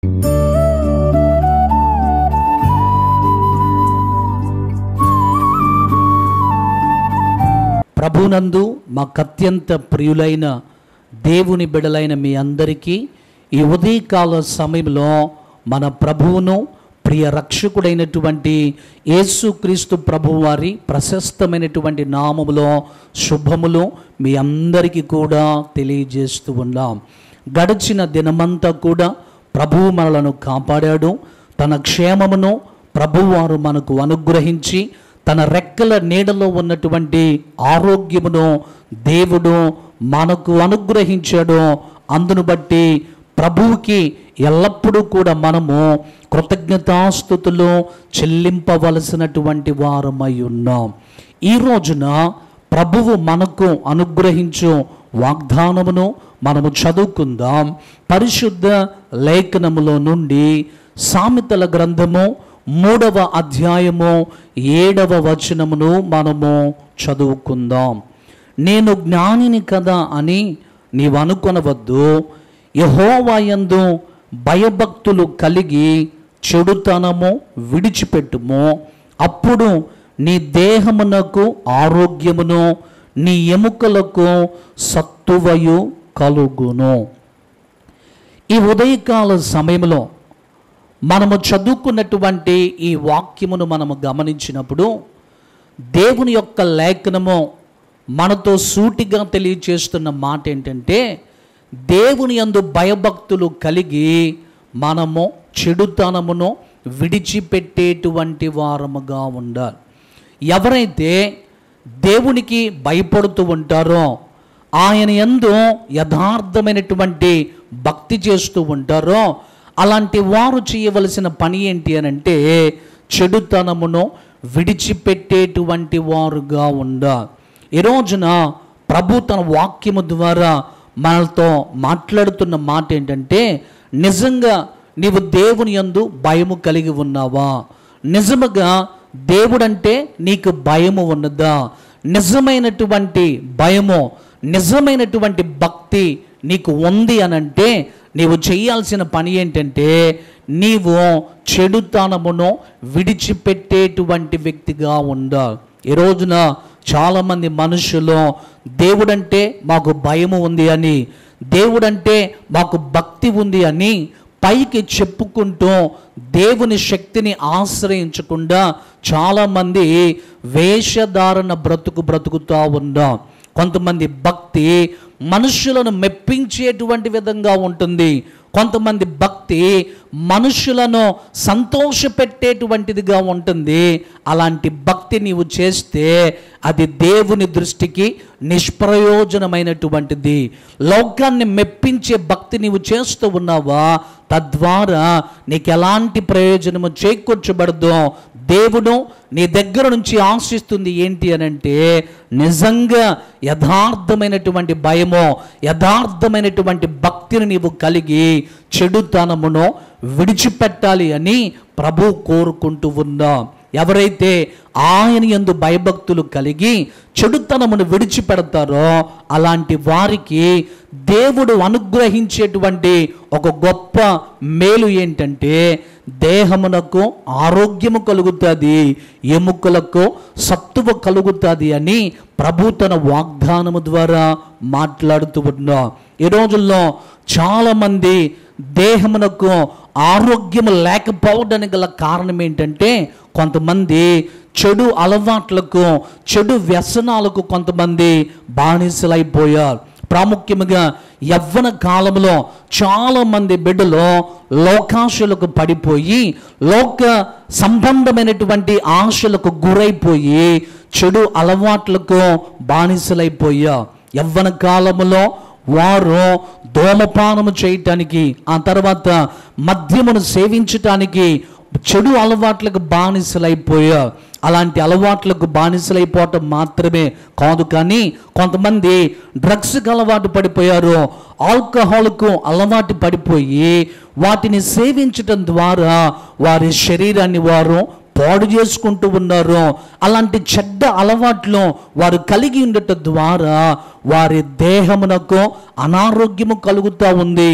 ప్రభునందు మాకత్యంత ప్రియులైన దేవుని బిడలైన మీ అందరికీ ఈ ఉదయకాల సమయంలో మన ప్రభువును ప్రియ రక్షకుడైనటువంటి యేసుక్రీస్తు ప్రభువు వారి ప్రశస్తమైనటువంటి నామములో శుభములు మీ అందరికీ కూడా తెలియజేస్తూ ఉన్నాం. గడిచిన దినమంతా కూడా ప్రభువు మనలను కాపాడాడు. తన క్షేమమును ప్రభువారు మనకు అనుగ్రహించి తన రెక్కల నీడలో ఉన్నటువంటి ఆరోగ్యమును దేవుడు మనకు అనుగ్రహించాడు. అందును బట్టి ప్రభువుకి ఎల్లప్పుడూ కూడా మనము కృతజ్ఞతాస్తుతులు చెల్లింపవలసినటువంటి వారమై ఉన్నాం. ఈ రోజున ప్రభువు మనకు అనుగ్రహించు వాగ్దానమును మనము చదువుకుందాం. పరిశుద్ధ లేఖనములో నుండి సామెతల గ్రంథము 3వ అధ్యాయము 7వ వచనమును మనము చదువుకుందాం. నేను జ్ఞానిని కదా అని నీవు అనుకొనవద్దు. యెహోవా యందు భయభక్తులు కలిగి చెడుతనము విడిచిపెట్టుము. అప్పుడు నీ దేహమునకు ఆరోగ్యమును నీ ఎముకలకు సత్తువయు కలుగును. ఈ ఉదయకాల సమయంలో మనము చదువుకున్నటువంటి ఈ వాక్యమును మనము గమనించినప్పుడు దేవుని యొక్క లేఖనము మనతో సూటిగా తెలియచేస్తున్న మాట ఏంటంటే, దేవుని యందు భయభక్తులు కలిగి మనము చెడుతనమును విడిచిపెట్టేటువంటి వారముగా ఉండాలి. ఎవరైతే దేవునికి భయపడుతూ ఉంటారో, ఆయన యందు యథార్థమైనటువంటి భక్తి చేస్తూ ఉంటారో, అలాంటి వారు చేయవలసిన పని ఏంటి అని అంటే చెడుతనమును విడిచిపెట్టేటువంటి వారుగా ఉండాలి. ఈ రోజున ప్రభు తన వాక్యము ద్వారా మనతో మాట్లాడుతున్న మాట ఏంటంటే, నిజంగా నీవు దేవుని యందు భయము కలిగి ఉన్నావా? నిజముగా దేవుడంటే నీకు భయము ఉన్నదా? నిజమైనటువంటి భయము, నిజమైనటువంటి భక్తి నీకు ఉంది అనంటే నీవు చేయాల్సిన పని ఏంటంటే, నీవు చెడుతనమును విడిచిపెట్టేటువంటి వ్యక్తిగా ఉండాలి. ఈ రోజున చాలామంది మనుషులు దేవుడంటే మాకు భయము ఉంది అని, దేవుడంటే మాకు భక్తి ఉంది అని పైకి చెప్పుకుంటూ దేవుని శక్తిని ఆశ్రయించకుండా చాలామంది వేషధారణ బ్రతుకుతూ ఉన్నాం. కొంతమంది భక్తి మనుషులను మెప్పించేటువంటి విధంగా ఉంటుంది. కొంతమంది భక్తి మనుషులను సంతోషపెట్టేటువంటిదిగా ఉంటుంది. అలాంటి భక్తి నీవు చేస్తే అది దేవుని దృష్టికి నిష్ప్రయోజనమైనటువంటిది. లోకాన్ని మెప్పించే భక్తి నీవు చేస్తూ ఉన్నావా? తద్వారా నీకు ఎలాంటి ప్రయోజనము చేకూర్చబడదో దేవుడు నీ దగ్గర నుంచి ఆశిస్తుంది ఏంటి అనంటే, నిజంగా యథార్థమైనటువంటి భయమో, యథార్థమైనటువంటి భక్తిని నీవు కలిగి చెడుతనమును విడిచిపెట్టాలి అని ప్రభు కోరుకుంటూ ఉన్నా. ఎవరైతే ఆయన యందు భయభక్తులు కలిగి చెడుతనమును విడిచిపెడతారో అలాంటి వారికి దేవుడు అనుగ్రహించేటువంటి ఒక గొప్ప మేలు ఏంటంటే, దేహమునకు ఆరోగ్యము కలుగుతుంది, ఎముకలకు సత్తువ కలుగుతుంది అని ప్రభు తన వాగ్దానము ద్వారా మాట్లాడుతూ ఉన్నా. ఈ రోజుల్లో చాలామంది దేహమునకు ఆరోగ్యము లేకపోవడానికి గల కారణం ఏంటంటే, కొంతమంది చెడు అలవాట్లకు, చెడు వ్యసనాలకు కొంతమంది బానిసలైపోయారు. ప్రాముఖ్యముగా యవ్వన కాలంలో చాలామంది బిడ్డలు లోకాశలకు పడిపోయి, లోక సంబంధమైనటువంటి ఆశలకు గురైపోయి చెడు అలవాట్లకు బానిసలైపోయారు. యవ్వన కాలంలో వారు ధూమపానము చేయటానికి, ఆ తర్వాత మద్యమును సేవించటానికి చెడు అలవాట్లకు బానిసలైపోయారు. అలాంటి అలవాట్లకు బానిసలైపోవటం మాత్రమే కాదు, కానీ కొంతమంది డ్రగ్స్కి అలవాటు పడిపోయారు, ఆల్కహాల్కు అలవాటు పడిపోయి వాటిని సేవించటం ద్వారా వారి శరీరాన్ని వారు పాడు చేసుకుంటూ ఉన్నారు. అలాంటి చెడ్డ అలవాట్లు వారు కలిగి ఉండటం ద్వారా వారి దేహమునకు అనారోగ్యము కలుగుతూ ఉంది.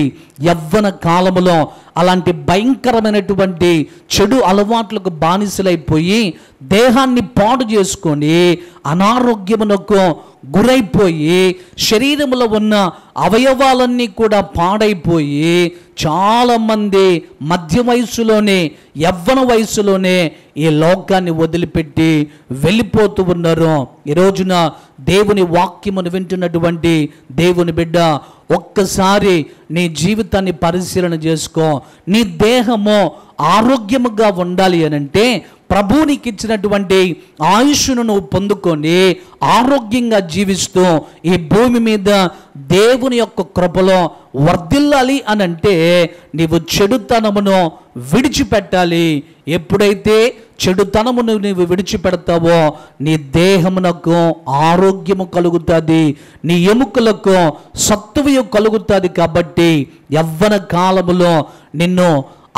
యవ్వన కాలములో అలాంటి భయంకరమైనటువంటి చెడు అలవాట్లకు బానిసలైపోయి దేహాన్ని పాడు చేసుకొని అనారోగ్యమునకు గురైపోయి శరీరంలో ఉన్న అవయవాలన్నీ కూడా పాడైపోయి చాలామంది మధ్య వయసులోనే యవ్వన వయసులోనే ఈ లోకాన్ని వదిలిపెట్టి వెళ్ళిపోతూ ఉన్నారు. ఈ రోజున దేవుని వాక్యమును వింటున్నటువంటి దేవుని బిడ్డ, ఒక్కసారి నీ జీవితాన్ని పరిశీలన చేసుకో. నీ దేహము ఆరోగ్యముగా ఉండాలి అనంటే ప్రభువు నీకు ఇచ్చినటువంటి ఆయుష్ను నువ్వు పొందుకొని ఆరోగ్యంగా జీవిస్తూ ఈ భూమి మీద దేవుని యొక్క కృపలో వర్ధిల్లాలి అనంటే నీవు చెడుతనమును విడిచిపెట్టాలి. ఎప్పుడైతే చెడుతనమును నీవు విడిచిపెడతావో నీ దేహమునకు ఆరోగ్యము కలుగుతుంది, నీ ఎముకలకు సత్తువయు కలుగుతుంది. కాబట్టి యవ్వన కాలములో నిన్ను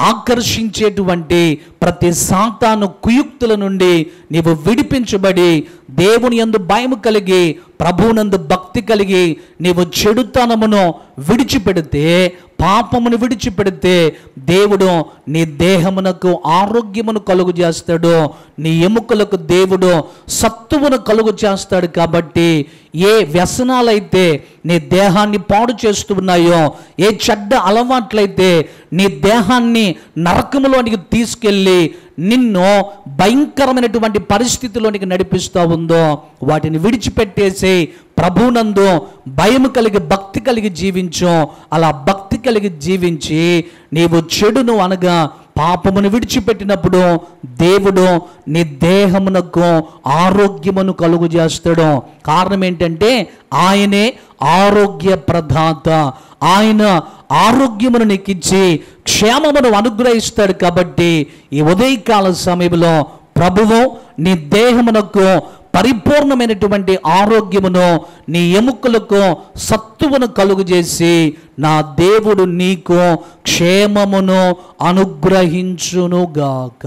ఆకర్షించేటువంటి ప్రతి సాతాను కుయుక్తుల నుండి నీవు విడిపించబడి దేవుని యందు భయము కలిగి ప్రభువునందు భక్తి కలిగి నీవు చెడుతనమును విడిచిపెడితే, పాపమును విడిచిపెడితే దేవుడు నీ దేహమునకు ఆరోగ్యమును కలుగు చేస్తాడు, నీ ఎముకలకు దేవుడు సత్తువును కలుగు చేస్తాడు. కాబట్టి ఏ వ్యసనాలైతే నీ దేహాన్ని పాడు చేస్తూ ఉన్నాయో, ఏ చెడ్డ అలవాట్లయితే నీ దేహాన్ని నరకములోనికి తీసుకెళ్ళి నిన్ను భయంకరమైనటువంటి పరిస్థితిలోనికి నడిపిస్తూ ఉందో వాటిని విడిచిపెట్టేసి ప్రభువునందు భయము కలిగి భక్తి కలిగి జీవించు. అలా భక్తి కలిగి జీవించి నీవు చెడును అనగా పాపమును విడిచిపెట్టినప్పుడు దేవుడు నీ దేహమునకు ఆరోగ్యమును కలుగు చేస్తాడు. కారణం ఏంటంటే ఆయనే ఆరోగ్య ప్రదాత. ఆయన ఆరోగ్యమును నీకు ఇచ్చి క్షేమమును అనుగ్రహిస్తాడు. కాబట్టి ఈ ఉదయకాల సమయంలో ప్రభువు నీ దేహమునకు పరిపూర్ణమైనటువంటి ఆరోగ్యమును, నీ ఎముకలకు సత్తువును కలుగు చేసి నా దేవుడు నీకు క్షేమమును అనుగ్రహించునుగాక.